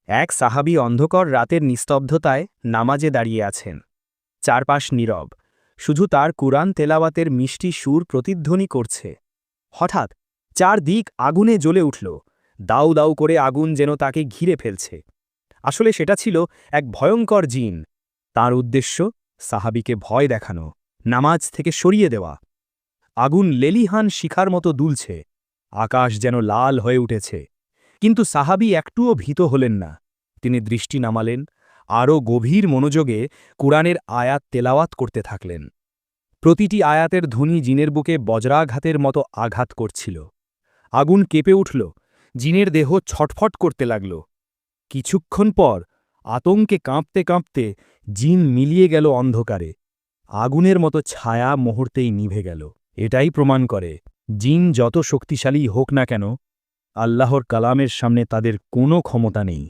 এক সাহাবী অন্ধকার রাতের নিস্তব্ধতায় নামাজে দাঁড়িয়ে আছেন। চারপাশ নীরব, শুধু তার কুরআন তেলাওয়াতের মিষ্টি সুর প্রতিধ্বনি করছে। হঠাৎ চারদিক আগুনে জ্বলে উঠল। দাউ দাউ করে আগুন যেন তাকে ঘিরে ফেলছে। আসলে সেটা ছিল এক ভয়ঙ্কর জিন। তার উদ্দেশ্য সাহাবীকে ভয় দেখানো, নামাজ থেকে সরিয়ে দেওয়া। আগুন লেলিহান শিখার মতো দুলছে, আকাশ যেন লাল হয়ে উঠেছে। কিন্তু সাহাবী একটুও ভীত হলেন না। তিনি দৃষ্টি নামালেন, আরও গভীর মনোযোগে কুরআনের আয়াত তেলাওয়াত করতে থাকলেন। প্রতিটি আয়াতের ধ্বনি জিনের বুকে বজ্রাঘাতের মতো আঘাত করছিল। আগুন কেঁপে উঠল, জিনের দেহ ছটফট করতে লাগল। কিছুক্ষণ পর আতঙ্কে কাঁপতে কাঁপতে জিন মিলিয়ে গেল অন্ধকারে। আগুনের মতো ছায়া মুহূর্তেই নিভে গেল। এটাই প্রমাণ করে, জিন যত শক্তিশালী হোক না কেন, আল্লাহর কালামের সামনে তাদের কোনো ক্ষমতা নেই।